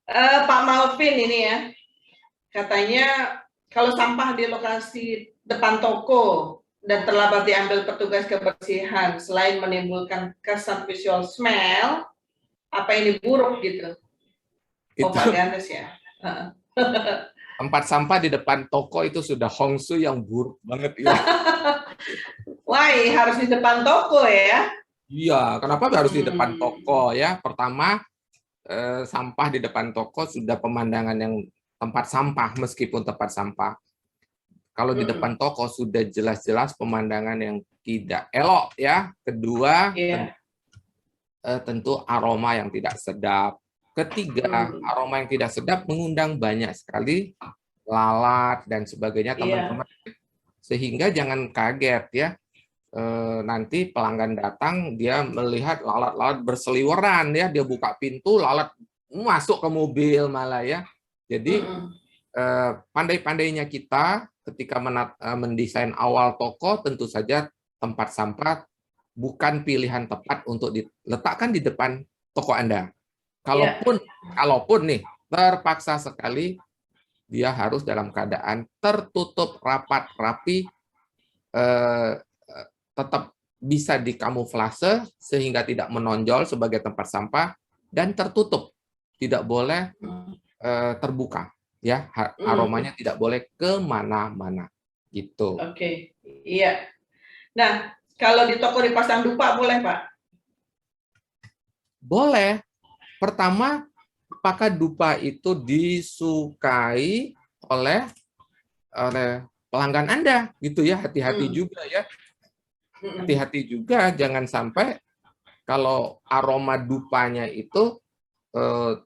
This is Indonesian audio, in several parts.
Pak Malvin ini ya, katanya kalau sampah di lokasi depan toko dan terlambat diambil petugas kebersihan, selain menimbulkan kesan visual smell, apa ini buruk gitu? Oh, Pak Itu Ganes ya. tempat sampah di depan toko itu sudah hongshu yang buruk banget ya. Wah, harus di depan toko ya. Iya, kenapa harus di depan Hmm. toko ya? Pertama, sampah di depan toko sudah pemandangan yang tempat sampah meskipun tempat sampah. Kalau di depan Hmm. toko sudah jelas-jelas pemandangan yang tidak elok ya. Kedua, Iya. tentu aroma yang tidak sedap. Ketiga, Hmm. aroma yang tidak sedap mengundang banyak sekali lalat dan sebagainya Iya. teman-teman. Sehingga jangan kaget ya. Nanti pelanggan datang dia melihat lalat-lalat berseliweran ya, dia buka pintu lalat masuk ke mobil malah ya. Jadi Hmm. pandai-pandainya kita ketika mendesain awal toko, tentu saja tempat sampah bukan pilihan tepat untuk diletakkan di depan toko Anda. Iya. Kalaupun nih terpaksa sekali, dia harus dalam keadaan tertutup rapat rapi, eh, tetap bisa dikamuflase sehingga tidak menonjol sebagai tempat sampah dan tertutup, tidak boleh Hmm. terbuka ya, Hmm. aromanya tidak boleh kemana-mana gitu. Oke. Iya. Nah, kalau di toko dipasang dupa boleh, Pak? Boleh. Pertama, apakah dupa itu disukai oleh oleh pelanggan Anda gitu ya, hati-hati Hmm. juga ya. Hmm. Hati-hati juga jangan sampai kalau aroma dupanya itu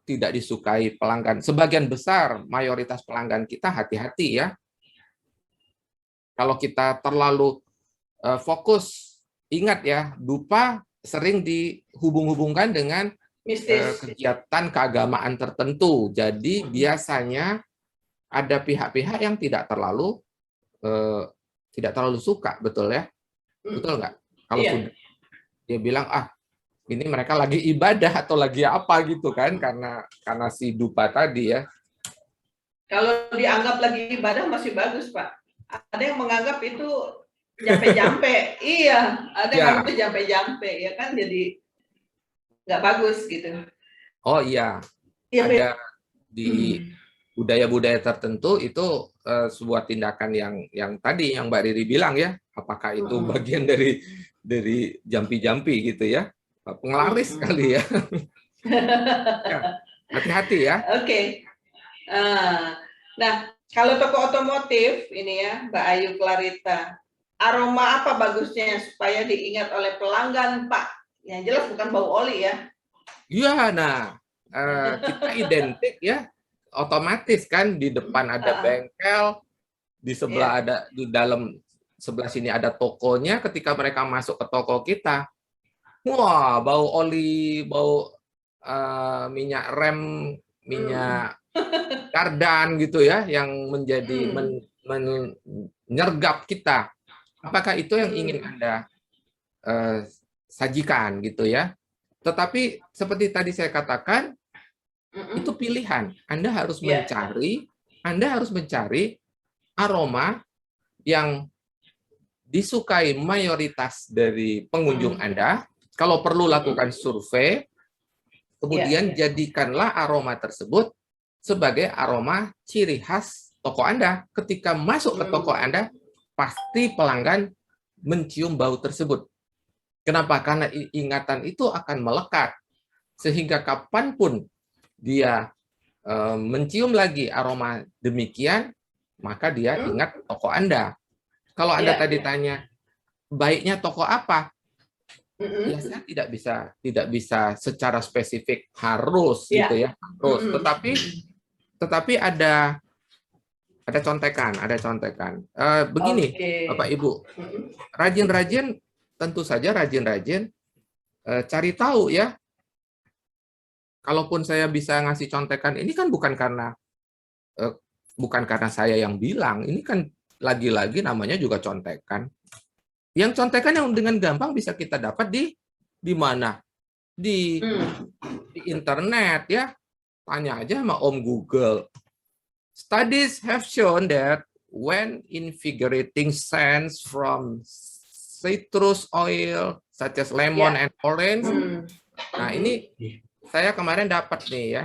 tidak disukai pelanggan. Sebagian besar mayoritas pelanggan kita hati-hati ya. Kalau kita terlalu fokus, ingat ya, dupa sering dihubung-hubungkan dengan Mistis. kegiatan keagamaan tertentu. Jadi Hmm. biasanya ada pihak-pihak yang eh, tidak terlalu suka, betul ya? Betul Hmm. nggak? Kalau Iya. sudah dia bilang ini mereka lagi ibadah atau lagi apa gitu kan, karena si dupa tadi ya. Kalau dianggap lagi ibadah masih bagus, Pak. Ada yang menganggap itu jampe-jampe. Iya, ada yang Ya, menganggap itu jampe-jampe, ya kan? Jadi nggak bagus gitu. oh iya, Iya, Pak. ada di budaya-budaya tertentu itu sebuah tindakan yang tadi yang Mbak Riri bilang ya, apakah itu bagian dari jampi-jampi gitu ya, penglaris kali ya. Ya, hati-hati ya. Oke. Nah, kalau toko otomotif ini ya, Mbak Ayu Clarita, aroma apa bagusnya supaya diingat oleh pelanggan, Pak? Yang jelas bukan bau oli ya. Iya, nah kita identik ya, otomatis kan di depan ada bengkel, di sebelah Iya. ada di dalam sebelah sini ada tokonya. Ketika mereka masuk ke toko kita, wah bau oli, bau minyak rem, Hmm. minyak kardan gitu ya, yang menjadi Hmm. menyergap kita. Apakah itu yang ingin Hmm. Anda sajikan gitu ya? Tetapi seperti tadi saya katakan, itu Hmm. pilihan. Iya. Anda harus mencari aroma yang disukai mayoritas dari pengunjung Hmm. Anda. Kalau perlu lakukan Hmm. survei, Iya. kemudian jadikanlah aroma tersebut sebagai aroma ciri khas toko Anda. Ketika masuk ke toko Hmm. Anda, pasti pelanggan mencium bau tersebut. Kenapa? Karena ingatan itu akan melekat. Sehingga kapanpun dia mencium lagi aroma demikian, maka dia Hmm. ingat toko Anda. Kalau Anda Iya. tadi tanya, baiknya toko apa? Ya Hmm. saya tidak bisa secara spesifik harus gitu Iya. ya, harus. Hmm. Tetapi ada contekan, ada contekan. Begini, Oke. Bapak Ibu, Hmm. rajin-rajin tentu saja rajin-rajin cari tahu ya. Kalaupun saya bisa ngasih contekan, ini kan eh, bukan karena saya yang bilang, ini kan lagi-lagi namanya juga contekan. Yang contekan yang dengan gampang bisa kita dapat di mana? Di Hmm. internet ya. tanya aja sama Om Google. Studies have shown that when invigorating scents from citrus oil such as lemon and orange. Nah, ini saya kemarin dapat nih ya.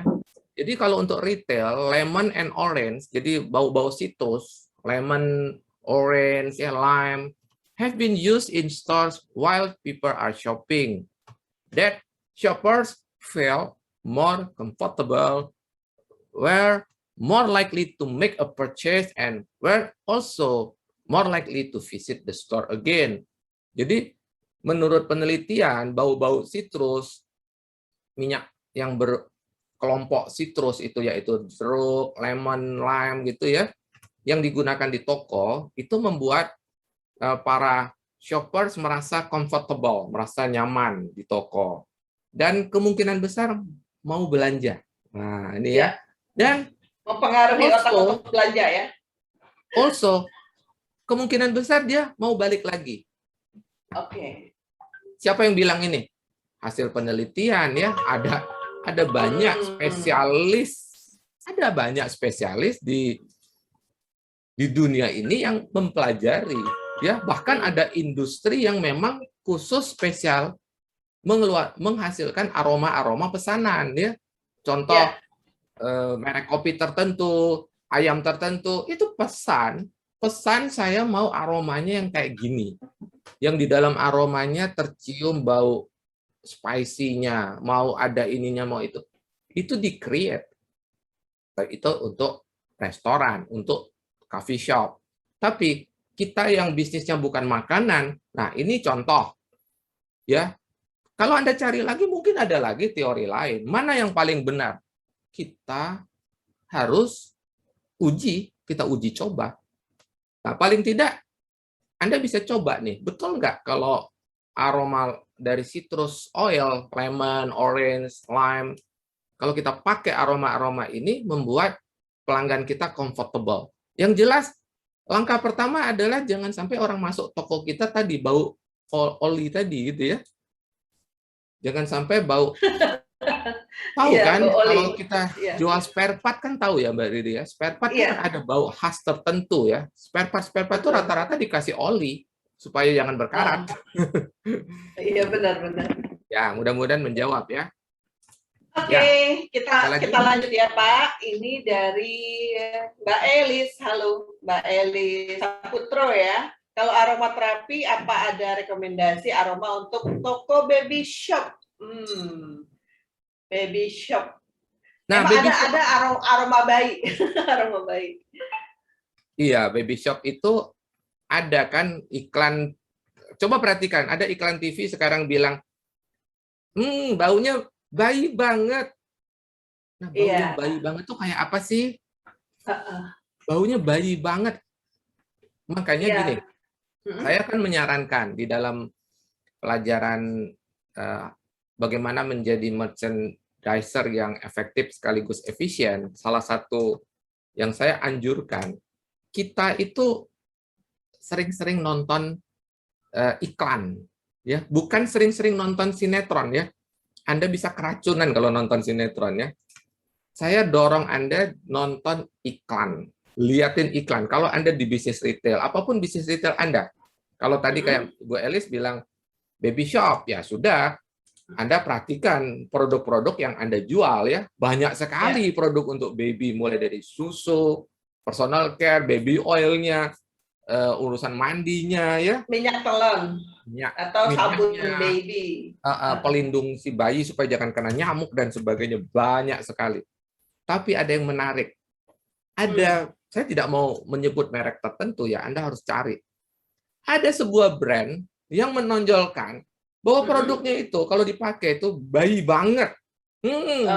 Jadi kalau untuk retail, lemon and orange, jadi bau-bau citrus, lemon, orange, ya, lime, have been used in stores while people are shopping. That shoppers feel more comfortable, were more likely to make a purchase, and were also more likely to visit the store again. Jadi menurut penelitian, bau-bau citrus, minyak yang berkelompok citrus itu yaitu jeruk, lemon, lime gitu ya, yang digunakan di toko itu membuat para shoppers merasa comfortable, merasa nyaman di toko, dan kemungkinan besar mau belanja. Nah, ini ya. Dan mempengaruhi otak untuk belanja ya. Also, kemungkinan besar dia mau balik lagi. Oke. Siapa yang bilang ini? Hasil penelitian ya. Ada banyak spesialis di dunia ini yang mempelajari ya. Bahkan ada industri yang memang khusus spesial menghasilkan aroma-aroma pesanan ya. Contoh merek kopi tertentu, ayam tertentu, itu pesan saya mau aromanya yang kayak gini. Yang di dalam aromanya tercium bau spicy-nya, mau ada ininya, mau itu. Itu di-create. Itu untuk restoran, untuk coffee shop. Tapi kita yang bisnisnya bukan makanan, nah ini contoh. Ya. Kalau Anda cari lagi, mungkin ada lagi teori lain. Mana yang paling benar? Kita harus kita uji coba. Nah, paling tidak Anda bisa coba nih, betul nggak kalau aroma dari citrus oil, lemon, orange, lime, kalau kita pakai aroma-aroma ini membuat pelanggan kita comfortable. Yang jelas, langkah pertama adalah jangan sampai orang masuk toko kita tadi bau oli tadi gitu ya. Jangan sampai bau. Tahu kan, kalau kita jual spare part kan tahu ya Mbak Riri ya, spare part kan ada bau khas tertentu ya. Spare part itu rata-rata dikasih oli supaya jangan berkarat. Iya benar-benar. Ya, mudah-mudahan menjawab ya. Oke, kita lanjut ya Pak. Ini dari Mbak Elis. Halo Mbak Elis Saputro ya. Kalau aromaterapi, apa ada rekomendasi aroma untuk toko baby shop? Baby shop. Nah, ada aroma bayi. Aroma bayi. Iya, baby shop itu ada kan iklan. Coba perhatikan, ada iklan TV sekarang bilang, baunya bayi banget. Nah, baunya bayi banget tuh kayak apa sih? Baunya bayi banget. Makanya gini, saya akan menyarankan di dalam pelajaran bagaimana menjadi merchandiser yang efektif sekaligus efisien, salah satu yang saya anjurkan, kita itu sering-sering nonton iklan, ya, bukan sering-sering nonton sinetron ya. Anda bisa keracunan kalau nonton sinetron ya. Saya dorong Anda nonton iklan, liatin iklan. Kalau Anda di bisnis retail, apapun bisnis retail Anda, kalau tadi kayak Bu Elis bilang baby shop, ya sudah. Anda perhatikan produk-produk yang Anda jual ya. Banyak sekali produk untuk baby, mulai dari susu, personal care, baby oil-nya, urusan mandinya ya. Minyak telon atau sabun baby. Pelindung si bayi supaya jangan kena nyamuk dan sebagainya, banyak sekali. Tapi ada yang menarik. Saya tidak mau menyebut merek tertentu ya, Anda harus cari. Ada sebuah brand yang menonjolkan bahwa produknya itu kalau dipakai itu bayi banget.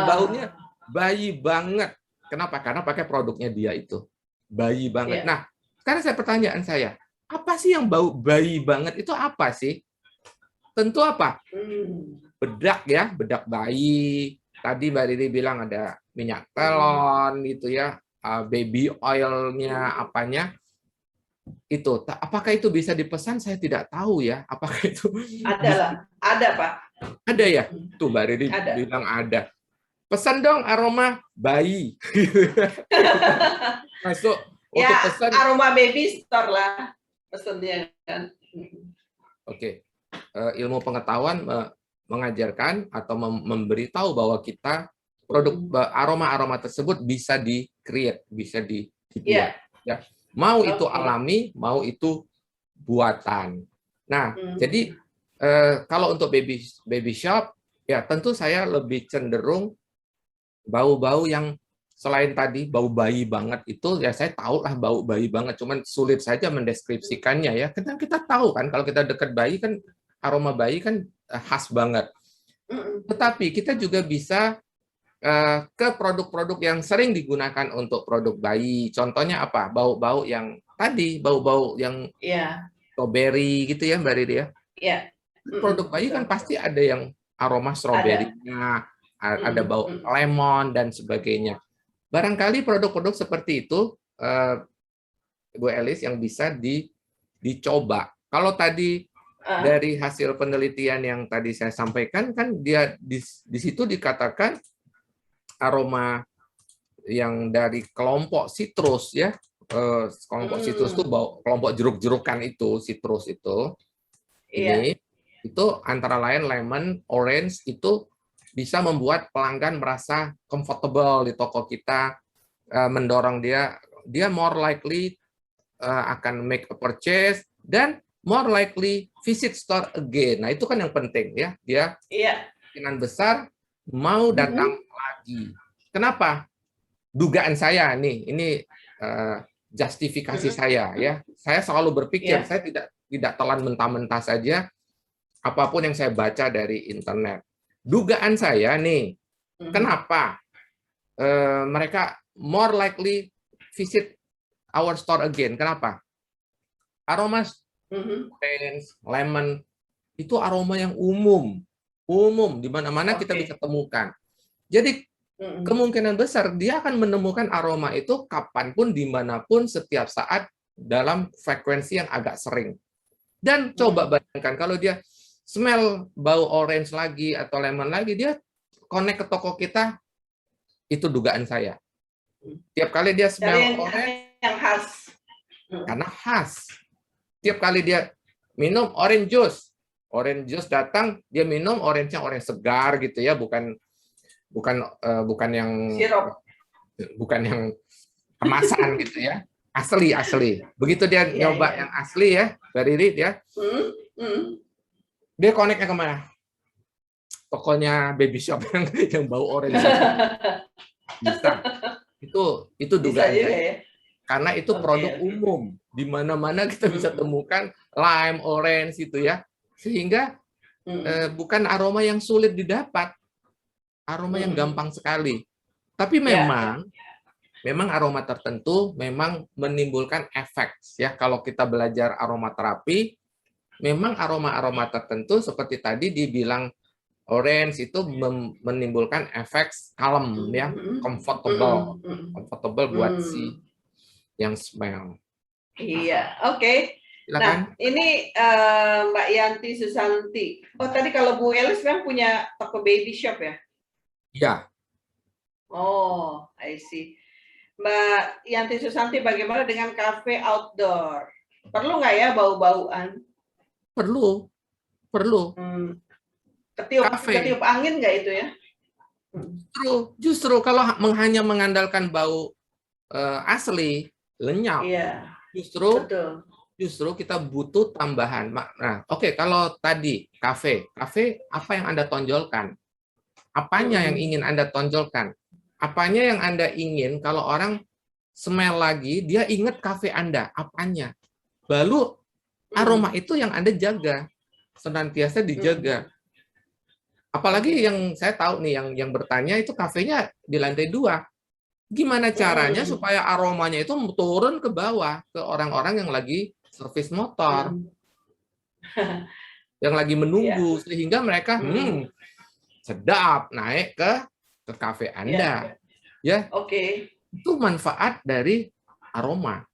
Baunya bayi banget. Kenapa? Karena pakai produknya dia itu. Bayi banget. Nah, sekarang pertanyaan saya, apa sih yang bau bayi banget itu apa sih? Tentu apa? Bedak ya, bedak bayi. Tadi Mbak Riri bilang ada minyak telon gitu ya, baby oil-nya apanya. Itu apakah itu bisa dipesan, saya tidak tahu ya, apakah itu ada Pak. Ada ya, tuh Mbak Riri bilang ada. pesan dong aroma bayi. Masuk untuk Ya, pesan. aroma baby store lah pesennya kan. Oke. Ilmu pengetahuan mengajarkan atau memberitahu bahwa kita produk aroma-aroma tersebut bisa di-create, bisa dibuat. Ya. Mau itu alami, mau itu buatan. Nah, jadi kalau untuk baby shop, ya tentu saya lebih cenderung bau-bau yang selain tadi bau bayi banget itu, ya saya tahu lah bau bayi banget, cuman sulit saja mendeskripsikannya ya. Kita tahu kan kalau kita dekat bayi kan aroma bayi kan khas banget. Tetapi kita juga bisa ke produk-produk yang sering digunakan untuk produk bayi. Contohnya apa? Bau-bau yang tadi, bau-bau yang strawberry gitu ya, Mbak Riri ya. Produk bayi kan pasti ada yang aroma stroberinya, ada bau lemon dan sebagainya. Barangkali produk-produk seperti itu, Bu Elis, yang bisa dicoba. Kalau tadi dari hasil penelitian yang tadi saya sampaikan, kan dia di situ dikatakan aroma yang dari kelompok sitrus ya, kelompok sitrus itu kelompok jeruk-jerukan itu, sitrus itu, ini itu antara lain lemon, orange itu bisa membuat pelanggan merasa comfortable di toko kita, mendorong dia more likely akan make a purchase dan more likely visit store again. Nah itu kan yang penting ya, dia kemungkinan besar mau datang lagi. Kenapa? Dugaan saya nih, ini justifikasi saya ya. Saya selalu berpikir, saya tidak telan mentah-mentah saja apapun yang saya baca dari internet. Dugaan saya nih, kenapa mereka more likely visit our store again? Kenapa? Aroma orange, lemon itu aroma yang umum di mana-mana kita bisa temukan. Jadi kemungkinan besar dia akan menemukan aroma itu kapanpun, dimanapun, setiap saat dalam frekuensi yang agak sering. Dan coba bayangkan kalau dia smell bau orange lagi atau lemon lagi, dia connect ke toko kita, itu dugaan saya. Tiap kali dia smell orange, yang khas. Karena khas. Tiap kali dia minum orange juice datang, dia minum orange-nya orange segar gitu ya, bukan yang sirup, bukan yang kemasan gitu ya, asli. Begitu dia nyoba yang asli ya, Mbak Riri ya, dia connect-nya kemana? Tokonya baby shop yang bau orange. Bisa. Itu dugaan saya. Ya? Karena itu produk umum, di mana-mana kita bisa temukan lime, orange itu ya, sehingga bukan aroma yang sulit didapat. Aroma yang gampang sekali. Tapi memang aroma tertentu memang menimbulkan efek ya. Kalau kita belajar aromaterapi, memang aroma-aroma tertentu seperti tadi dibilang orange itu menimbulkan efek kalem ya, comfortable buat si yang smell. Iya, oke. Nah, ini Mbak Yanti Susanti. Oh, tadi kalau Bu Elis kan punya toko baby shop ya? Ya. Oh, I see. Mbak Yanti Susanti, bagaimana dengan cafe outdoor? Perlu nggak ya bau-bauan? Perlu. Ketiup angin nggak itu ya? Justru kalau hanya mengandalkan bau asli, lenyap. Iya. Justru kita butuh tambahan. Nah, oke, kalau tadi kafe apa yang Anda tonjolkan? Apanya yang ingin Anda tonjolkan? Apanya yang Anda ingin kalau orang smell lagi, dia ingat kafe Anda? Apanya? Lalu aroma itu yang Anda jaga, senantiasa dijaga. Apalagi yang saya tahu nih, yang bertanya itu kafenya di lantai 2. Gimana caranya supaya aromanya itu turun ke bawah, ke orang-orang yang lagi servis motor, yang lagi menunggu, sehingga mereka sedap naik ke kafe Anda. Ya. Itu manfaat dari aroma.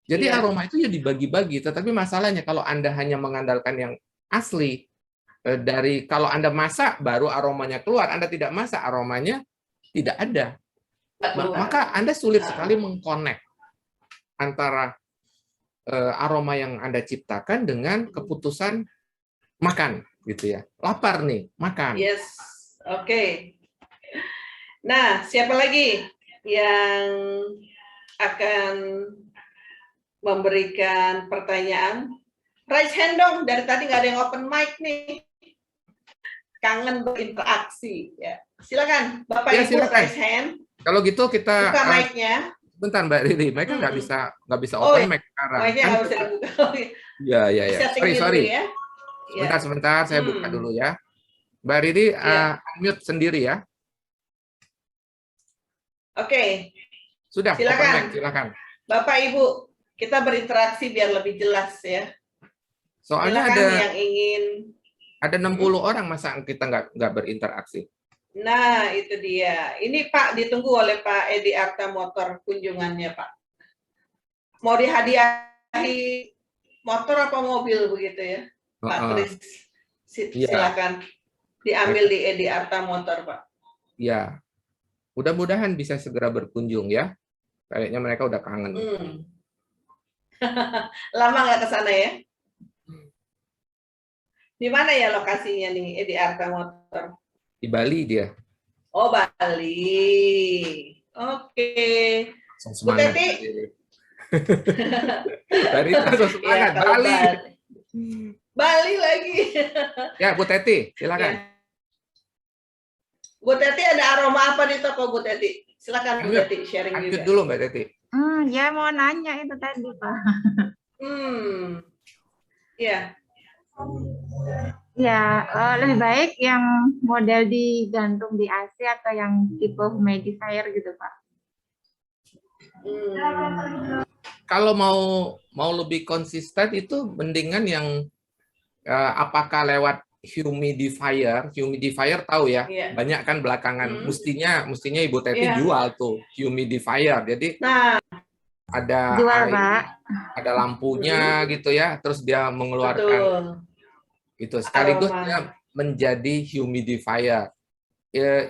Jadi aroma itu ya dibagi-bagi, tetapi masalahnya kalau Anda hanya mengandalkan yang asli, dari kalau Anda masak baru aromanya keluar, Anda tidak masak aromanya tidak ada. Maka Anda sulit sekali mengkonek antara aroma yang Anda ciptakan dengan keputusan makan, gitu ya. Lapar nih, makan. Yes, oke. Nah, siapa lagi yang akan memberikan pertanyaan? Raise hand dong, dari tadi nggak ada yang open mic nih. Kangen berinteraksi, ya. Silakan, Bapak Ya, Ibu silakan. raise hand. Kalau gitu kita Buka mic-nya. bentar Mbak Riri, mereka nggak bisa Oh, open mic sekarang. mic-nya Kan nggak bisa kita- dibuka. Ya, ya, ya. Setting Sorry. dulu ya. Sebentar, saya buka dulu ya. Mbak Riri, unmute sendiri ya. Oke. Sudah, Silakan. open mic, silakan. Bapak Ibu, kita berinteraksi biar lebih jelas ya. Soalnya Silakan yang ingin. ada 60 orang, masa kita nggak berinteraksi? Nah, itu dia. Ini Pak ditunggu oleh Pak Edi Arta Motor kunjungannya, Pak. Mau dihadiahi motor apa mobil begitu ya? Pak Kris, silakan diambil di Edi Arta Motor, Pak. Ya, mudah-mudahan bisa segera berkunjung ya. Kayaknya mereka udah kangen. Lama nggak ke sana ya? Di mana ya lokasinya nih Edi Arta Motor? Di Bali dia. Oh, Bali. Oke. Bu Teti. Dari langsung semangat. Ya, Bali. Bali lagi. Ya, Bu Teti, silakan. Ya. Bu Teti, ada aroma apa di toko Bu Teti? Silakan Bu Teti sharing juga. Dulu Mbak Teti. Ya mau nanya itu tadi Pak. Iya. Ya, lebih baik yang model digantung di AC atau yang tipe humidifier gitu Pak. Kalau mau lebih konsisten itu mendingan yang apakah lewat humidifier tahu ya, banyak kan belakangan. Mestinya Ibu Teti jual tuh humidifier. Jadi ada jual, air, Pak. ada lampunya gitu ya, terus dia mengeluarkan itu sekaligus dia menjadi humidifier.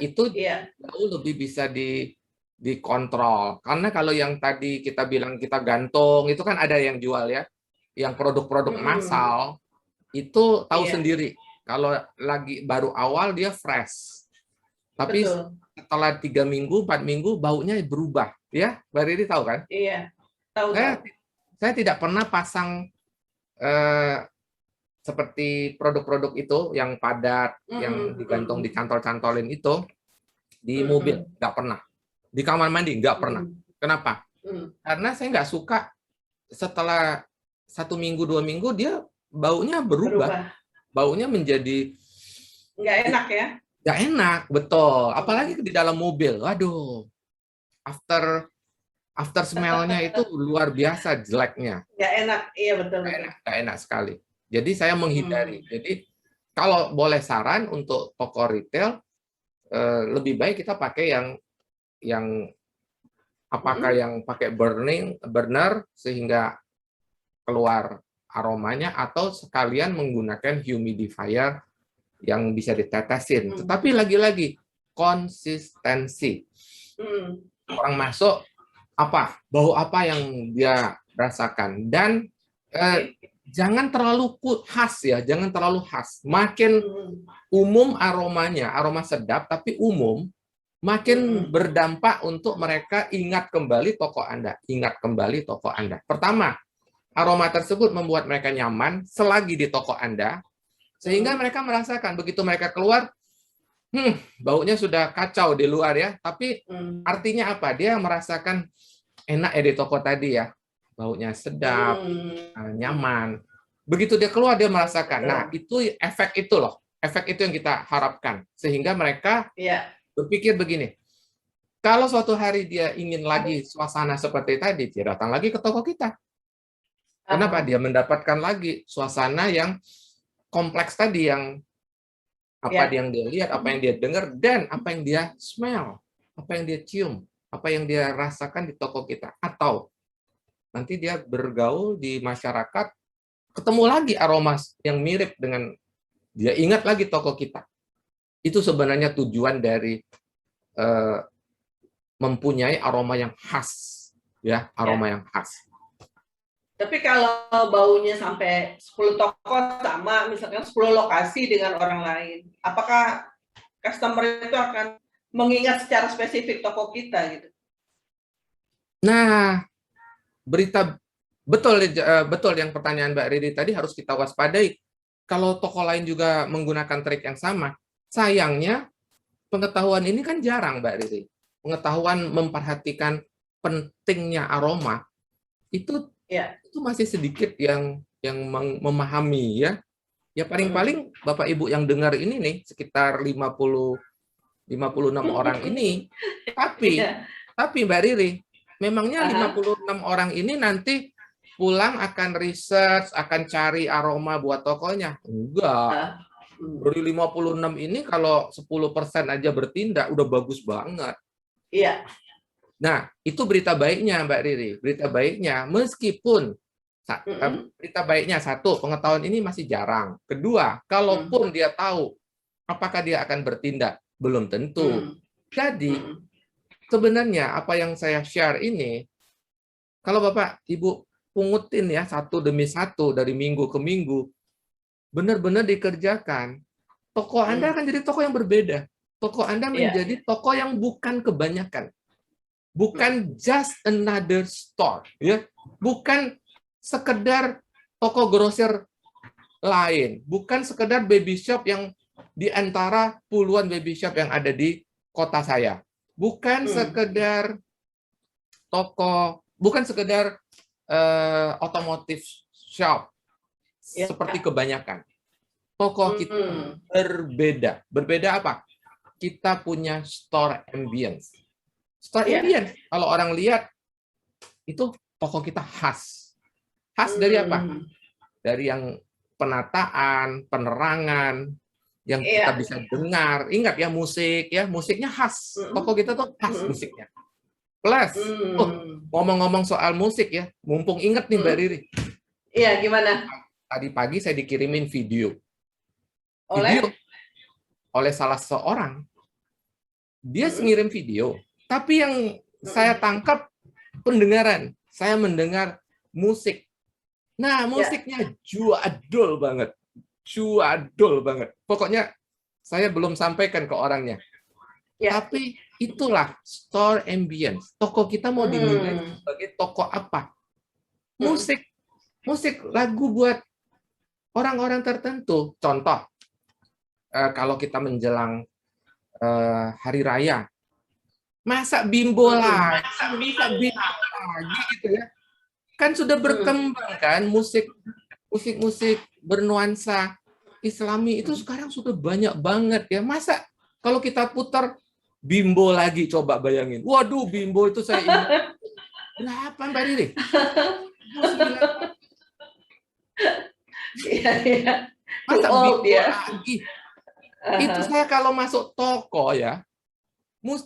Itu jauh lebih bisa dikontrol. Karena kalau yang tadi kita bilang kita gantung, itu kan ada yang jual ya, yang produk-produk massal, itu tahu sendiri. Kalau lagi baru awal dia fresh. Tapi setelah 3 minggu, 4 minggu, baunya berubah. Ya, Mbak Riri tahu kan? Iya, tahu. Saya tidak pernah pasang seperti produk-produk itu yang padat, yang digantung dicantol-cantolin itu di mobil, nggak pernah. Di kamar mandi nggak pernah. Kenapa? Karena saya nggak suka setelah 1 minggu 2 minggu dia baunya berubah. Baunya menjadi nggak enak ya? Nggak enak, betul. Apalagi di dalam mobil. Waduh, after smell-nya itu luar biasa jeleknya. Nggak enak, iya betul. Nggak enak sekali. Jadi saya menghindari. Jadi kalau boleh saran untuk toko retail, lebih baik kita pakai yang apakah yang pakai burner sehingga keluar aromanya, atau sekalian menggunakan humidifier yang bisa ditetesin. Tetapi lagi-lagi konsistensi. Orang masuk bau apa yang dia rasakan, dan jangan terlalu khas ya, jangan terlalu khas. Makin umum aromanya, aroma sedap tapi umum, makin berdampak untuk mereka ingat kembali toko Anda, Pertama, aroma tersebut membuat mereka nyaman selagi di toko Anda, sehingga mereka merasakan begitu mereka keluar, baunya sudah kacau di luar ya, tapi artinya apa? Dia merasakan enak ya di toko tadi ya, baunya sedap, nyaman. Begitu dia keluar dia merasakan. Nah, itu efek itu loh, efek itu yang kita harapkan, sehingga mereka berpikir begini. Kalau suatu hari dia ingin lagi suasana seperti tadi, dia datang lagi ke toko kita. Kenapa? Dia mendapatkan lagi suasana yang kompleks tadi, yang yang dia lihat, apa yang dia dengar, dan apa yang dia smell, apa yang dia cium, apa yang dia rasakan di toko kita. Atau nanti dia bergaul di masyarakat, ketemu lagi aroma yang mirip dengan dia ingat lagi toko kita. Itu sebenarnya tujuan dari mempunyai aroma yang khas, ya, aroma yang khas. Tapi kalau baunya sampai 10 toko sama, misalkan 10 lokasi dengan orang lain, apakah customer itu akan mengingat secara spesifik toko kita gitu? Nah, betul yang pertanyaan Mbak Riri tadi, harus kita waspadai. Kalau toko lain juga menggunakan trik yang sama, sayangnya pengetahuan ini kan jarang, Mbak Riri. Pengetahuan memperhatikan pentingnya aroma itu masih sedikit yang memahami, ya. Ya paling-paling Bapak Ibu yang dengar ini nih sekitar 56 orang ini. Tapi Mbak Riri, memangnya 56 orang ini nanti pulang akan research, akan cari aroma buat tokonya? Enggak. Dari 56 ini kalau 10% aja bertindak udah bagus banget. Iya. Nah, itu berita baiknya, Mbak Riri. Berita baiknya, meskipun berita baiknya, satu, pengetahuan ini masih jarang. Kedua, kalaupun dia tahu, apakah dia akan bertindak? Belum tentu. Jadi, sebenarnya apa yang saya share ini, kalau Bapak Ibu pungutin ya satu demi satu dari minggu ke minggu, benar-benar dikerjakan, toko Anda akan jadi toko yang berbeda. Toko Anda menjadi toko yang bukan kebanyakan. Bukan just another store, ya. Bukan sekedar toko grosir lain, bukan sekedar baby shop yang di antara puluhan baby shop yang ada di kota saya. Bukan sekedar toko, bukan sekedar otomotif shop seperti kebanyakan. Toko kita berbeda. Berbeda apa? Kita punya store ambience. Store ambience, kalau orang lihat, itu toko kita khas. Khas dari apa? Dari yang penataan, penerangan, yang kita bisa dengar. Ingat ya, musik, ya, musiknya khas. Toko kita tuh khas musiknya. Plus, ngomong-ngomong soal musik ya, mumpung ingat nih Mbak Riri. Iya, gimana? Tadi pagi saya dikirimin video. Oleh salah seorang. Dia ngirim video. Tapi yang saya tangkap pendengaran. Saya mendengar musik. Nah, musiknya juadul banget. Juadul banget. Pokoknya saya belum sampaikan ke orangnya. Tapi itulah store ambience. Toko kita mau dinilai sebagai toko apa? Musik. Musik, lagu buat orang-orang tertentu. Contoh, kalau kita menjelang hari raya, masa bimbo lagi, gitu ya. Kan sudah berkembang kan musik bernuansa Islami itu sekarang sudah banyak banget ya. Masa kalau kita putar bimbo lagi, coba bayangin. Waduh, bimbo itu saya ingat. Berapa Mbak Riri? Masa bimbo lagi? Itu saya kalau masuk toko ya,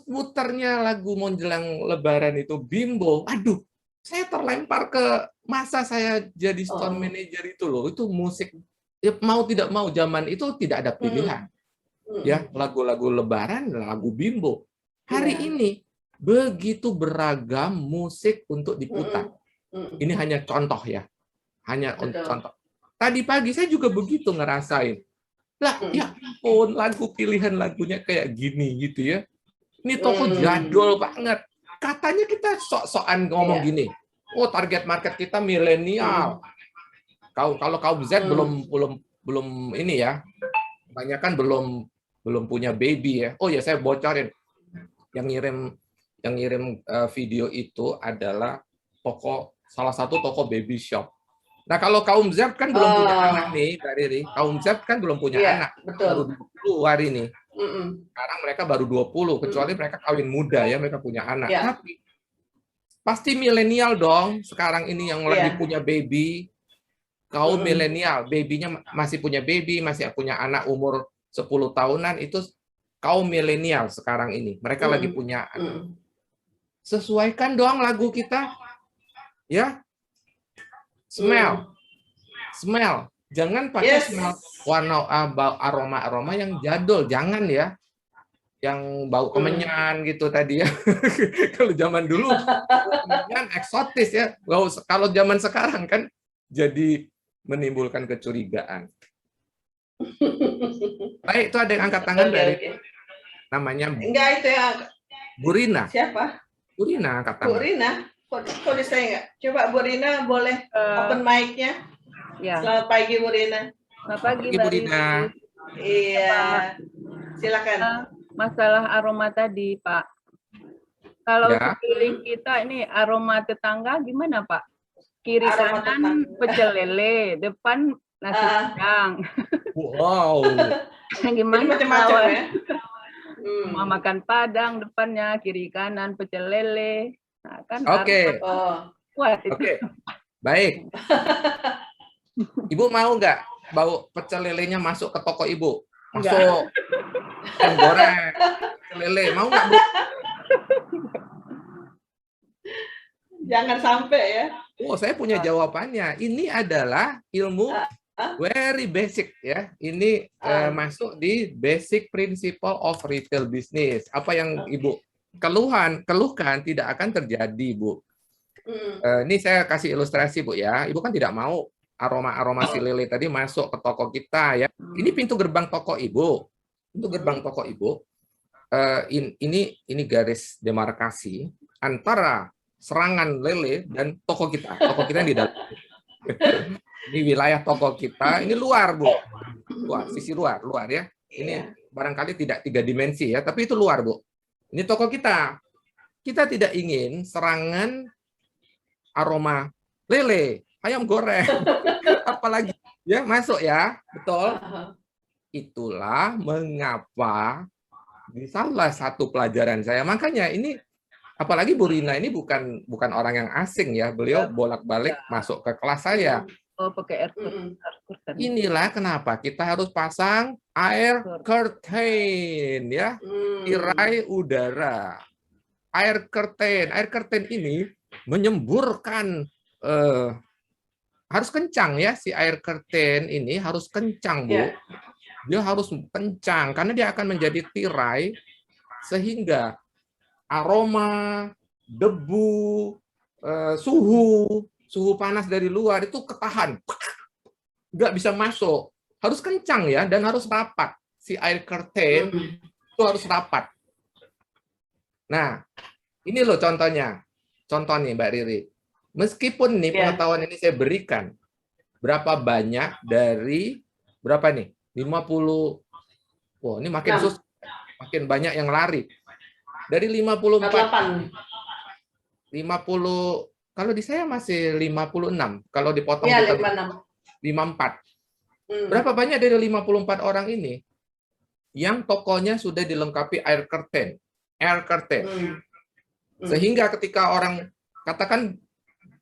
muternya lagu menjelang Lebaran itu bimbo, aduh, saya terlempar ke masa saya jadi store manager itu loh. Itu musik, ya, mau tidak mau zaman itu tidak ada pilihan. Ya, lagu-lagu Lebaran, lagu bimbo. Hari ini begitu beragam musik untuk diputar. Ini hanya contoh ya, hanya contoh. Tadi pagi saya juga begitu ngerasain. Lah, ya ampun, lagu pilihan lagunya kayak gini gitu ya. Ini toko jadul banget. Katanya kita sok-sokan ngomong gini. Oh, target market kita milenial. Kalau kaum Z belum ini ya. Kebanyakan belum punya baby ya. Oh ya, saya bocorin. Yang ngirim video itu adalah salah satu toko baby shop. Nah, kalau kaum Z kan belum punya anak nih, Mbak Riri. Kaum Z kan belum punya anak. Baru 20 hari ini. Sekarang mereka baru 20, kecuali mereka kawin muda ya, mereka punya anak. Tapi pasti milenial dong sekarang ini yang lagi punya baby. Kaum milenial, babynya masih punya baby, masih punya anak umur 10 tahunan, itu kaum milenial sekarang ini. Mereka lagi punya anak. Sesuaikan dong lagu kita. Ya. Smell. Jangan pakai Yes. warna aroma-aroma yang jadul, jangan ya. Yang bau kemenyan gitu tadi ya. Kalau zaman dulu kemenyan eksotis ya. Kalau zaman sekarang kan jadi menimbulkan kecurigaan. Baik, itu ada yang angkat tangan dari namanya Enggak, itu ya. Bu Rina. Siapa? Bu Rina angkat Bu tangan. Rina. Kok di saya nggak? Coba Bu Rina boleh open mic-nya. Ya, Selamat pagi Bu Rina. selamat pagi Bu Mbak Rina. Riri. Iya. Silakan. Masalah aroma tadi, Pak. Kalau Ya. sekeliling kita ini aroma tetangga gimana, Pak? Kiri Aroma kanan tetangga. pecel lele, depan nasi padang. Wow. Jadi Gimana macam-macam lawan? ya. Mau makan padang depannya, kiri kanan pecel lele. Nah, kan Oke. aroma Oh. kuat itu. Oke. Baik. Ibu mau nggak bau pecel lelenya masuk ke toko Ibu? Masuk. Ayam goreng, pecel lele. Mau nggak, Bu? Jangan sampai ya. Oh, saya punya jawabannya. Ini adalah ilmu very basic ya. Ini masuk di basic principle of retail business. Apa yang Ibu keluhkan tidak akan terjadi, Bu. Ini saya kasih ilustrasi, Bu ya. Ibu kan tidak mau aroma-aroma si lele tadi masuk ke toko kita ya. Ini pintu gerbang toko Ibu. Pintu gerbang toko Ibu. Ini garis demarkasi antara serangan lele dan toko kita. Toko kita di dalam. Ini wilayah toko kita, ini luar, Bu. Luar, sisi luar ya. Ini barangkali tidak 3 dimensi ya, tapi itu luar, Bu. Ini toko kita. Kita tidak ingin serangan aroma lele, ayam goreng, apalagi ya masuk ya, betul. Itulah mengapa di salah satu pelajaran saya, makanya ini apalagi Bu Rina ini bukan orang yang asing ya, beliau bolak-balik masuk ke kelas saya. Oh, pakai air curtain. Inilah kenapa kita harus pasang air curtain ya, tirai udara. Air curtain ini menyemburkan harus kencang ya, si air curtain ini harus kencang, Bu. Dia harus kencang karena dia akan menjadi tirai sehingga aroma, debu, suhu panas dari luar itu ketahan, nggak bisa masuk. Harus kencang ya dan harus rapat. Si air curtain itu harus rapat. Nah, ini loh contohnya. Contoh nih Mbak Riri. Meskipun nih pengetahuan ini saya berikan, berapa banyak dari berapa nih? 50. Wah, ini makin susah. Makin banyak yang lari. Dari 54. 50, kalau di saya masih 56. Kalau dipotong Ya, kita 54. Berapa banyak dari 54 orang ini yang tokonya sudah dilengkapi air curtain? Air curtain. Sehingga ketika orang katakan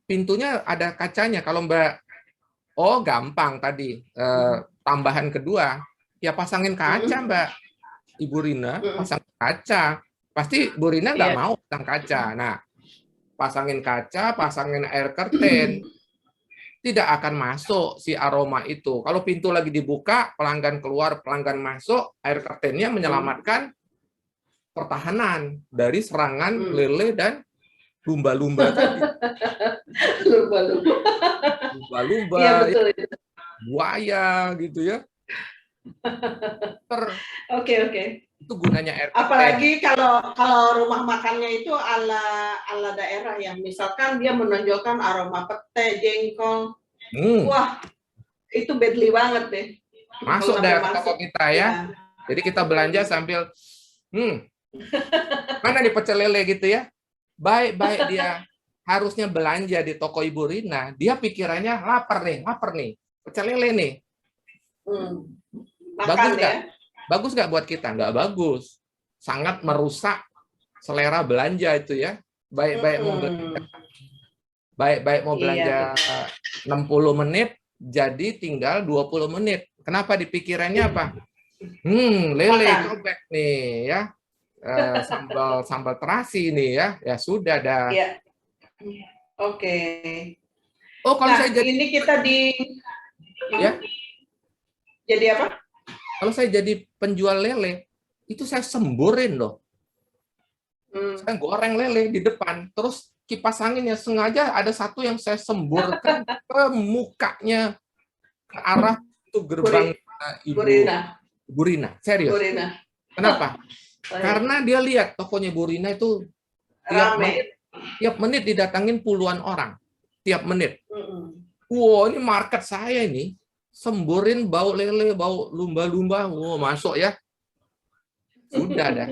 pintunya ada kacanya, kalau Mbak, oh gampang tadi, tambahan kedua, ya pasangin kaca Mbak. Ibu Rina pasang kaca. Pasti Bu Rina nggak mau pasang kaca. Nah, pasangin kaca, pasangin air curtain, tidak akan masuk si aroma itu. Kalau pintu lagi dibuka, pelanggan keluar, pelanggan masuk, air curtain-nya menyelamatkan pertahanan dari serangan lele dan lumba-lumba tadi. Lumba-lumba, iya, betul. buaya gitu ya. Oke. Itu gunanya air curtain. Apalagi kalau rumah makannya itu ala daerah yang misalkan dia menonjolkan aroma pete, jengkol. Wah, itu badly banget deh. Masuk dah ke toko kita ya. Jadi kita belanja sambil mana nih pecel lele gitu ya. Baik dia harusnya belanja di toko Ibu Rina, dia pikirannya lapar nih, pecel lele nih. Bagus nggak? Ya? Bagus nggak buat kita? Nggak bagus. Sangat merusak selera belanja itu ya. Baik-baik mau belanja 60 menit, jadi tinggal 20 menit. Kenapa dipikirannya apa? Lele cobek nih ya. Sambal terasi nih ya. Ya sudah dah. Oke. Oh, kalau saya jadi ini kita di Ya, Jadi apa? kalau saya jadi penjual lele, itu saya semburin loh. Saya goreng lele di depan, terus kipas anginnya sengaja ada satu yang saya semburkan ke mukanya, ke arah itu gerbang Ibu Burina. Serius. Burina. Kenapa? Karena dia lihat tokonya Burina itu tiap menit didatangin puluhan orang. Tiap menit. Wow, ini market saya ini. Semburin bau lele, bau lumba-lumba. Wow, masuk ya. Sudah dah.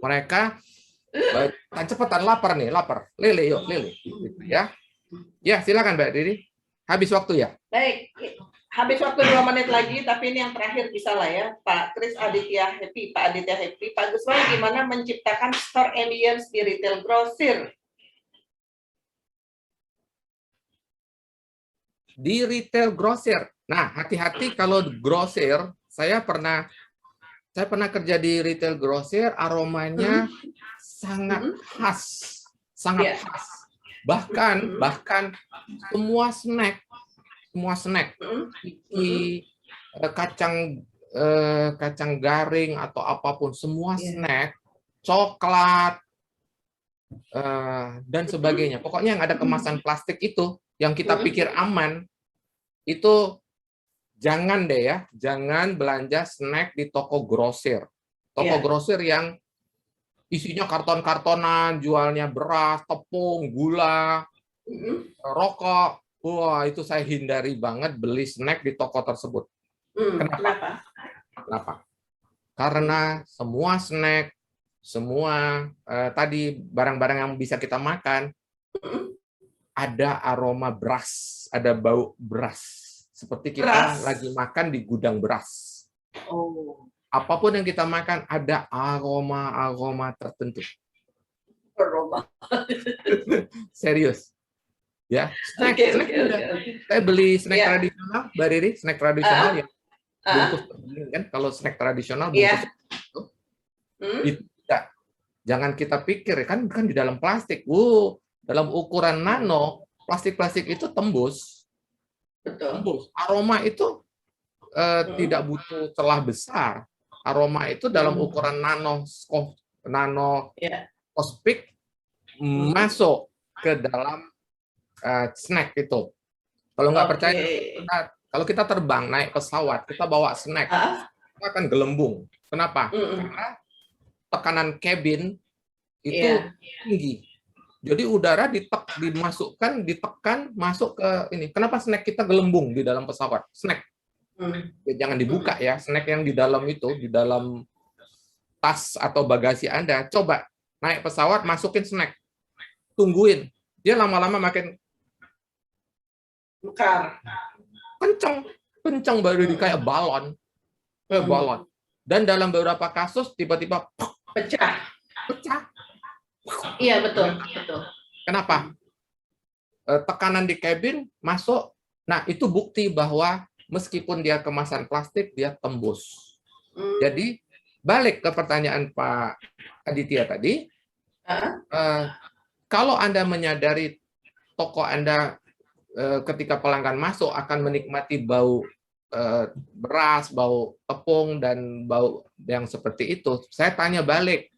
Mereka cepetan lapar nih, lapar. Lele, yuk, lele. Gitu, ya. Ya, silakan Mbak Diri. Habis waktu ya? Baik. Habis waktu 2 menit lagi, tapi ini yang terakhir bisa lah ya, Pak Kris Aditya Happy. Pak Aditya Happy, Pak Gusman gimana menciptakan store ambience di retail grosir? Di retail grosir. Nah, hati-hati kalau grosir, saya pernah kerja di retail grosir, aromanya sangat khas, sangat khas. Bahkan semua snack, kacang garing atau apapun, semua snack, coklat dan sebagainya. Pokoknya yang ada kemasan plastik itu, yang kita pikir aman, itu jangan deh ya, jangan belanja snack di toko grosir. Toko grosir yang isinya karton-kartonan, jualnya beras, tepung, gula, rokok. Wah, itu saya hindari banget beli snack di toko tersebut. Kenapa? Karena semua snack, semua tadi barang-barang yang bisa kita makan, ada aroma beras, ada bau beras. Seperti kita lagi makan di gudang beras. Apapun yang kita makan, ada aroma tertentu. Serius. Ya, snack. Saya beli snack tradisional, Mbak Riri, snack tradisional yang bungkus kan? Kalau snack tradisional bungkus itu tidak. Jangan kita pikir kan di dalam plastik. Dalam ukuran nano, plastik itu tembus. Tembus. Aroma itu tidak butuh celah besar. Aroma itu dalam ukuran nanoskopik masuk ke dalam snack itu. Kalau nggak percaya, kalau kita terbang naik pesawat, kita bawa snack, kita akan gelembung. Kenapa? Karena tekanan cabin itu tinggi. Jadi udara ditekan masuk ke ini. Kenapa snack kita gelembung di dalam pesawat? Snack. Jangan dibuka ya, snack yang di dalam itu, di dalam tas atau bagasi Anda. Coba naik pesawat, masukin snack. Tungguin. Dia lama-lama makin kencang baru kayak balon. Balon. Dan dalam beberapa kasus tiba-tiba pecah. Iya, betul. Kenapa? Tekanan di kabin masuk. Nah, itu bukti bahwa meskipun dia kemasan plastik, dia tembus. Jadi, balik ke pertanyaan Pak Aditya tadi, kalau Anda menyadari toko Anda ketika pelanggan masuk akan menikmati bau beras, bau tepung, dan bau yang seperti itu, saya tanya balik,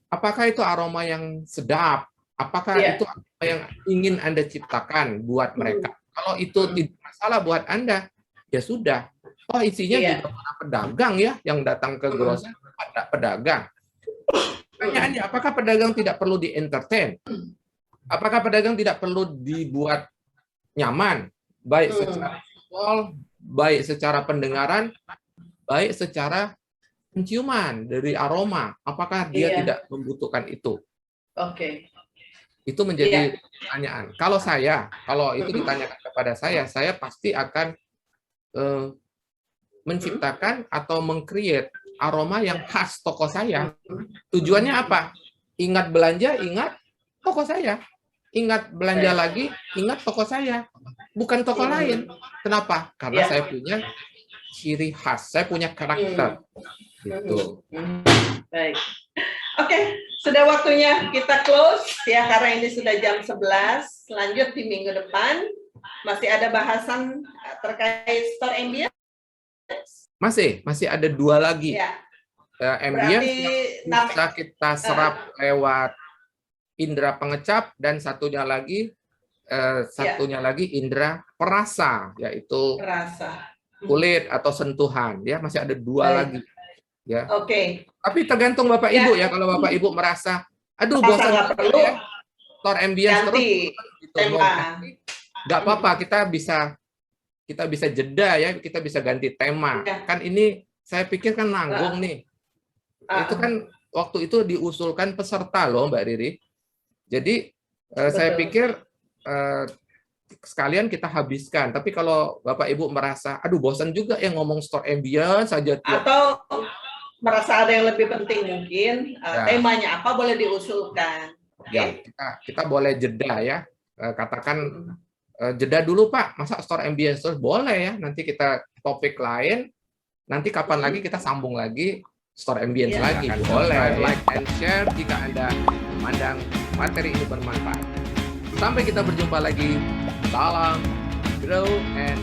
apakah itu aroma yang sedap? Apakah itu aroma yang ingin Anda ciptakan buat mereka? Kalau itu tidak masalah buat Anda, ya sudah. Oh, isinya juga para pedagang ya yang datang ke grosir, ada pedagang. Pertanyaannya, apakah pedagang tidak perlu di-entertain? Apakah pedagang tidak perlu dibuat nyaman, baik secara visual, baik secara pendengaran, baik secara penciuman dari aroma? Apakah dia tidak membutuhkan itu? Itu menjadi pertanyaan. Kalau itu ditanyakan kepada saya pasti akan menciptakan atau meng-create aroma yang khas toko saya. Tujuannya apa? Ingat belanja, ingat toko saya. Ingat belanja lagi, ingat toko saya. Bukan toko lain. Kenapa? Karena saya punya ciri khas, saya punya karakter. Gitu. Baik. Oke, sudah waktunya kita close ya, karena ini sudah jam 11. Lanjut di minggu depan. masih ada bahasan terkait store ambience? Masih ada 2 lagi. Ya, Ambience berarti yang bisa kita serap lewat indera pengecap, dan satunya lagi indera perasa, yaitu rasa. kulit atau sentuhan. Ya, masih ada 2 Baik. lagi. Ya. Oke. Tapi tergantung Bapak Ya. Ibu ya. Kalau Bapak Ibu merasa, aduh Merasa bosan nggak perlu, ya, store ambience terus, ganti gitu, mau tema. ganti, nggak apa-apa. Kita bisa jeda ya. Kita bisa ganti tema. Ya. Kan ini saya pikir kan nanggung nih. Itu kan waktu itu diusulkan peserta loh, Mbak Riri. Jadi saya pikir sekalian kita habiskan. Tapi kalau Bapak Ibu merasa, aduh bosan juga yang ngomong store ambience saja tiap. Atau merasa ada yang lebih penting mungkin, Ya. temanya apa boleh diusulkan. Ya, kita boleh jeda ya. Katakan jeda dulu Pak, masa store ambience terus? Boleh ya. Nanti kita topik lain. Nanti kapan lagi kita sambung lagi store ambience Ya. lagi. Boleh. Like and share jika Anda memandang materi ini bermanfaat. Sampai kita berjumpa lagi. Salam, grow and